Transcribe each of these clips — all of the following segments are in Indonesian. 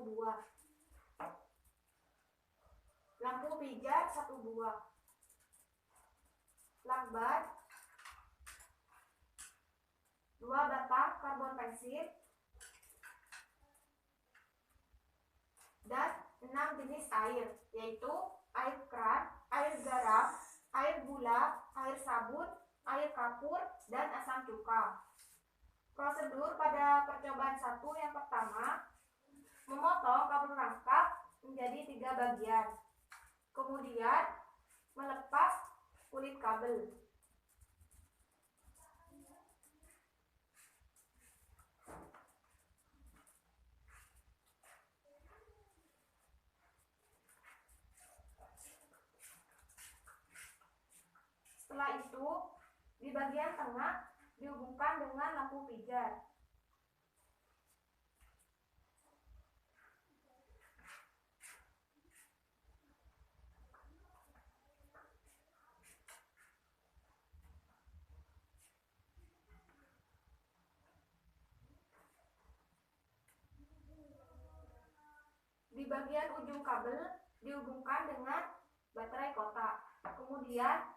buah. Lampu pijar 1 buah. Lakban 2 batang karbon pensil dan 6 jenis air, yaitu air keran, air garam, air gula, air sabun, air kapur, dan asam cuka. Prosedur pada percobaan 1 yang pertama, memotong kabel rangkap menjadi 3 bagian. Kemudian melepas kulit kabel. Setelah itu, di bagian tengah dihubungkan dengan lampu pijar. Di bagian ujung kabel dihubungkan dengan baterai kotak. Kemudian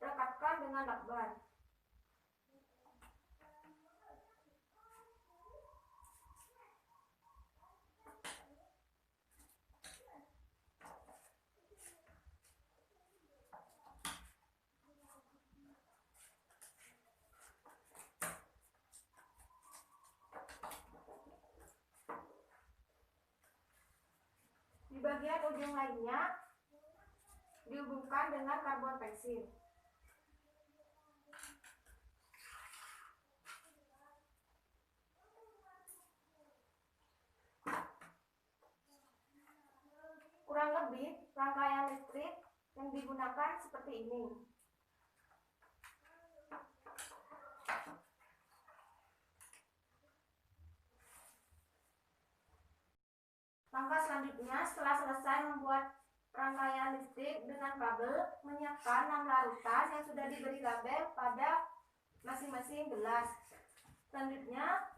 rekatkan dengan lakban. Di bagian ujung lainnya dihubungkan dengan karbon pensil. Kurang lebih rangkaian listrik yang digunakan seperti ini. Langkah selanjutnya, setelah selesai membuat rangkaian listrik dengan kabel, menyiapkan 6 larutan yang sudah diberi label pada masing-masing gelas. Selanjutnya,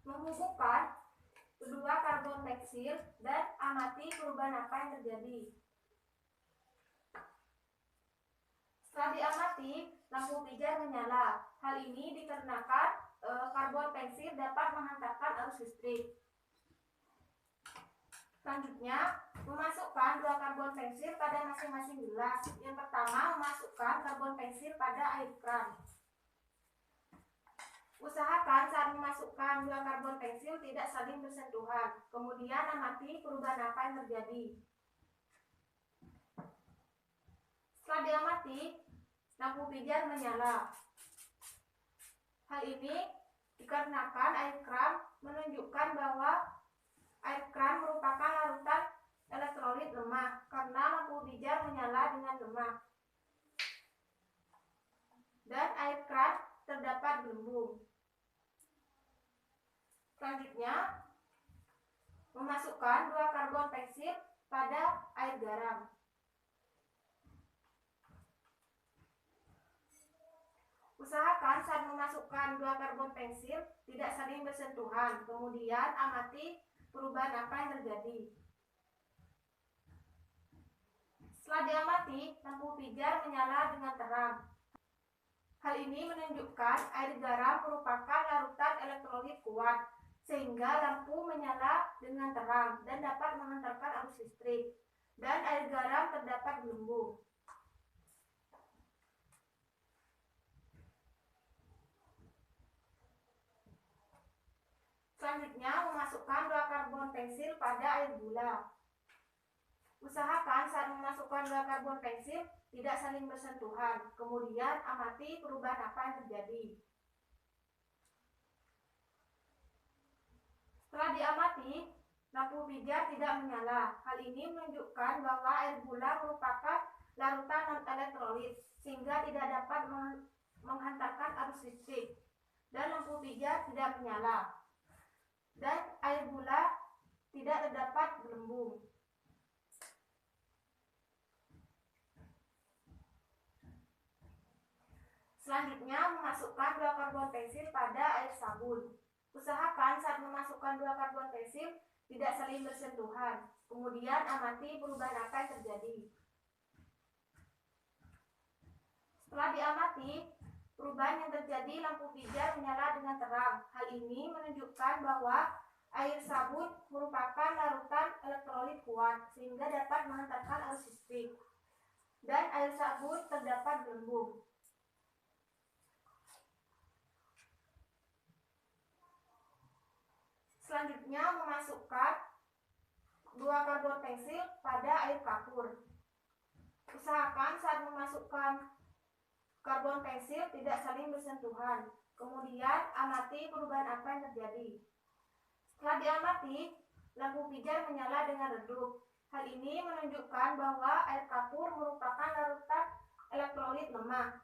menghubungkan kedua karbon pensil dan amati perubahan apa yang terjadi. Setelah diamati, lampu pijar menyala. Hal ini dikarenakan karbon pensil dapat menghantarkan arus listrik. Selanjutnya, memasukkan 2 karbon pensil pada masing-masing gelas. Yang pertama, memasukkan karbon pensil pada air keran. Usahakan saat memasukkan 2 karbon pensil tidak saling bersentuhan. Kemudian amati perubahan apa yang terjadi. Setelah diamati, lampu pijar menyala. Hal ini dikarenakan air keran menunjukkan bahwa air keran merupakan larutan elektrolit lemah karena lampu pijar menyala dengan lemah. Dan air keran terdapat gelembung. Selanjutnya, memasukkan 2 karbon pensil pada air garam. Usahakan saat memasukkan 2 karbon pensil tidak saling bersentuhan. Kemudian amati perubahan apa yang terjadi. Setelah diamati, lampu pijar menyala dengan terang. Hal ini menunjukkan air garam merupakan larutan elektrolit kuat, sehingga lampu menyala dengan terang dan dapat menghantarkan arus listrik. Dan air garam terdapat gelembung. Selanjutnya, memasukkan 2 karbon pensil pada air gula. Usahakan saat memasukkan 2 karbon pensil tidak saling bersentuhan. Kemudian amati perubahan apa yang terjadi. Setelah diamati, lampu pijar tidak menyala. Hal ini menunjukkan bahwa air gula merupakan larutan non-elektrolit sehingga tidak dapat menghantarkan arus listrik. Dan lampu pijar tidak menyala. Dan air gula tidak terdapat gelembung. Selanjutnya, memasukkan 2 karbon pensil pada air sabun. Usahakan saat memasukkan 2 karbon pensil tidak saling bersentuhan. Kemudian amati perubahan apa yang terjadi. Setelah diamati, perubahan yang terjadi, lampu pijar menyala dengan terang. Hal ini menunjukkan bahwa air sabun merupakan larutan elektrolit kuat sehingga dapat menghantarkan arus listrik. Dan air sabun terdapat gelembung. Selanjutnya memasukkan 2 karbon pensil pada air kapur. Usahakan saat memasukkan karbon pensil tidak saling bersentuhan. Kemudian amati perubahan apa yang terjadi. Setelah diamati, lampu pijar menyala dengan redup. Hal ini menunjukkan bahwa air kapur merupakan larutan elektrolit lemah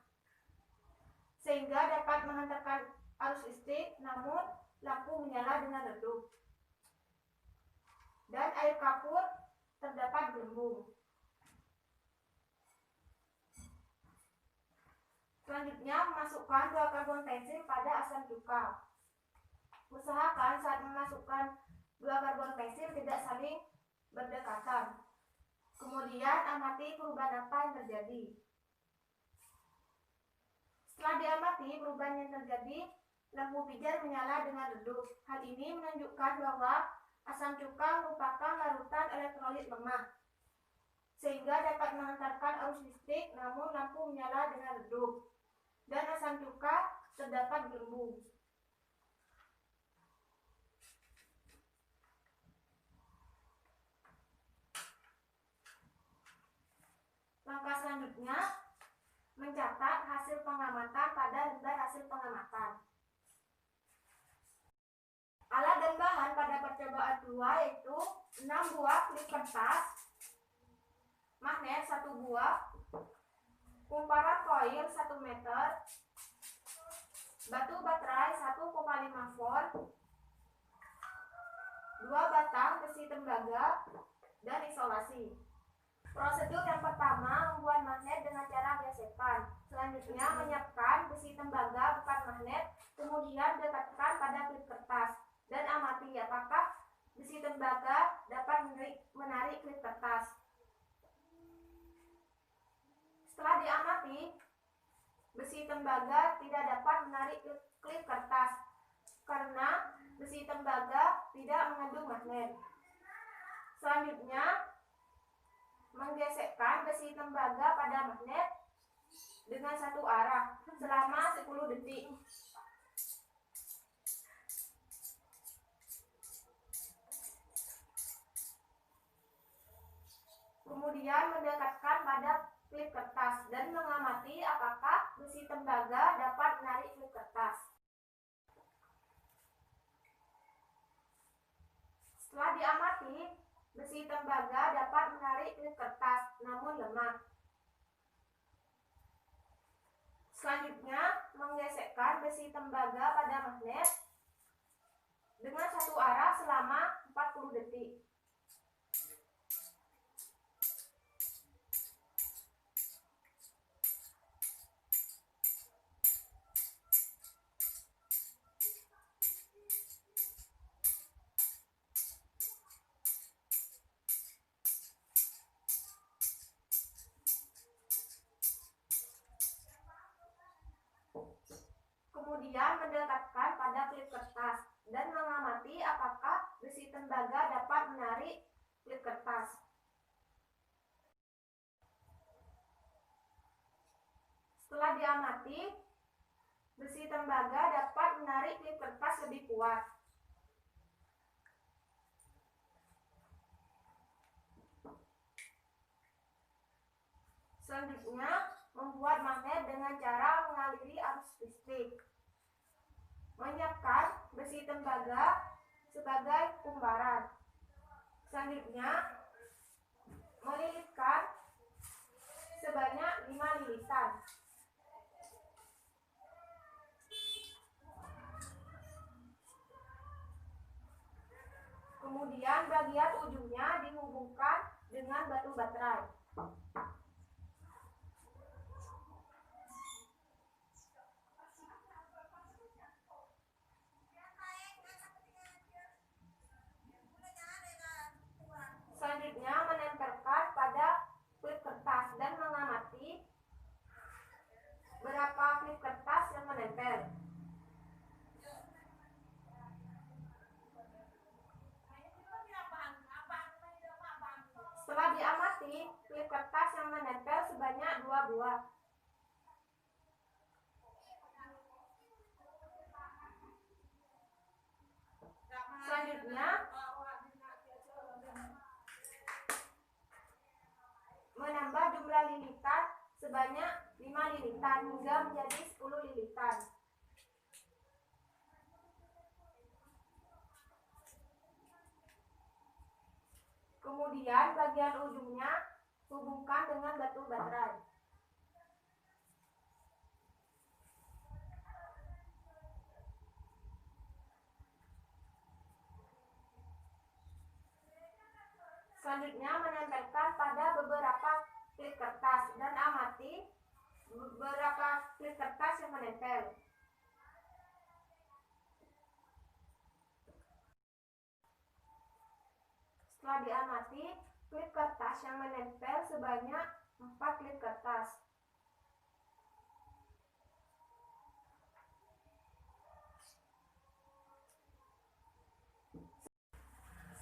sehingga dapat menghantarkan arus listrik, namun lampu menyala dengan redup. Dan air kapur terdapat gelembung. Selanjutnya memasukkan 2 karbon pensil pada asam cuka. Usahakan saat memasukkan 2 karbon pensil tidak saling berdekatan. Kemudian amati perubahan apa yang terjadi. Setelah diamati perubahan yang terjadi, lampu pijar menyala dengan redup. Hal ini menunjukkan bahwa asam cuka merupakan larutan elektrolit lemah sehingga dapat menghantarkan arus listrik, namun lampu menyala dengan redup. Dan asam cuka terdapat gelembung. Langkah selanjutnya, mencatat hasil pengamatan pada lembar hasil pengamatan. Alat dan bahan pada percobaan 2 yaitu 6 buah klip kertas, magnet 1 buah, kumparan koil 1 meter, batu baterai 1,5 volt, 2 batang besi tembaga, dan isolasi. Prosedur yang pertama, membuat magnet dengan cara gesekan. Selanjutnya, menyiapkan besi tembaga bukan magnet, kemudian dekatkan pada klip kertas dan amati apakah besi tembaga dapat menarik klip kertas. Setelah diamati, besi tembaga tidak dapat menarik klip kertas karena besi tembaga tidak mengandung magnet. Selanjutnya, menggesekkan besi tembaga pada magnet dengan satu arah selama 10 detik. Kemudian mendekatkan pada klip kertas dan mengamati apakah besi tembaga dapat menarik klip kertas. Setelah diamati, besi tembaga dapat menarik klip kertas, namun lemah. Selanjutnya, menggesekkan besi tembaga pada magnet dengan satu arah selama 40 detik. Kemudian mendekatkan pada klip kertas dan mengamati apakah besi tembaga dapat menarik klip kertas. Setelah diamati, besi tembaga dapat menarik klip kertas lebih kuat. Selanjutnya, membuat magnet dengan cara mengaliri arus listrik. Menyiapkan besi tembaga sebagai kumparan. Selanjutnya, melilitkan sebanyak 5 lilitan. Kemudian bagian ujungnya dihubungkan dengan batu baterai. 2. Selanjutnya menambah jumlah lilitan sebanyak 5 lilitan hingga menjadi 10 lilitan. Kemudian bagian ujungnya hubungkan dengan batu baterai. Selanjutnya menempelkan pada beberapa klip kertas dan amati beberapa klip kertas yang menempel. Setelah diamati klip kertas yang menempel sebanyak 4 klip kertas.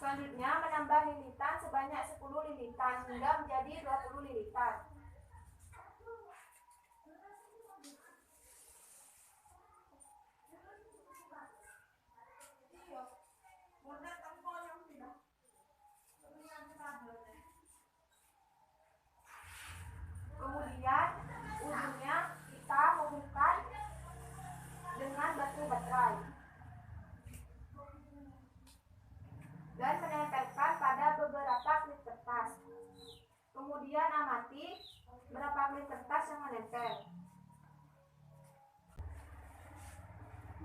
Selanjutnya menambah lilitan sebanyak 10 lilitan hingga menjadi 20 lilitan. Kemudian ujungnya kita hubungkan dengan batu baterai dan menempelkan pada beberapa klip kertas. Kemudian amati berapa klip kertas yang menempel.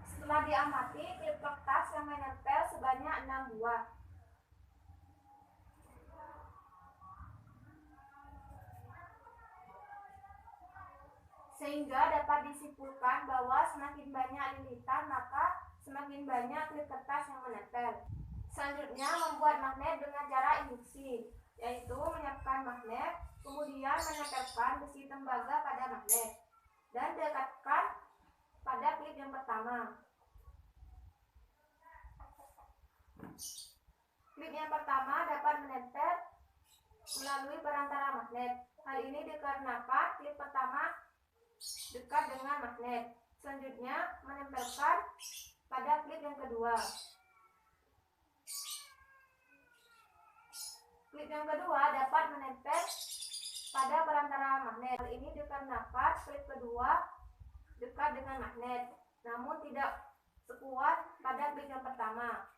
Setelah diamati klip kertas yang menempel sebanyak 6 buah. Sehingga dapat disimpulkan bahwa semakin banyak lilitan maka semakin banyak klip kertas yang menempel. Selanjutnya membuat magnet dengan cara induksi, yaitu menyiapkan magnet, kemudian menempelkan besi tembaga pada magnet dan dekatkan pada klip yang pertama. Klip yang pertama dapat menempel melalui perantara magnet. Hal ini dikarenakan klip pertama dekat dengan magnet. Selanjutnya menempelkan pada klip yang kedua. Klip yang kedua dapat menempel pada perantara magnet. Hal ini dikarenakan klip kedua dekat dengan magnet, namun tidak sekuat pada klip yang pertama.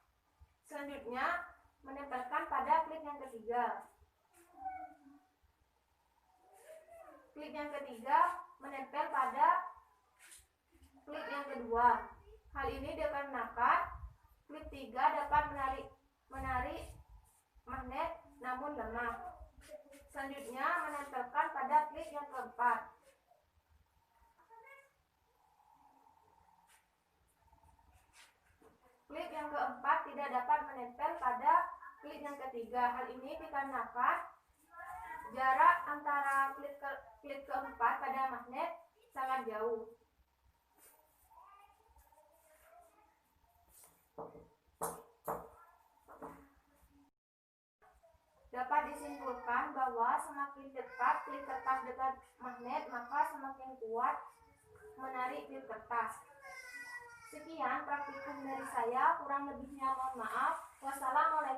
Selanjutnya menempelkan pada klip yang ketiga. Klip yang ketiga menempel pada klip yang kedua. Hal ini dikarenakan klip 3 dapat menarik magnet namun lemah. Selanjutnya menempelkan pada klip yang keempat. Klip yang keempat tidak dapat menempel pada klip yang ketiga. Hal ini dikarenakan jarak antara klip keempat pada magnet sangat jauh. Dapat disimpulkan bahwa semakin dekat klip kertas dengan magnet, maka semakin kuat menarik klip kertas. Sekian praktikum dari saya, kurang lebihnya mohon maaf. Wassalamualaikum.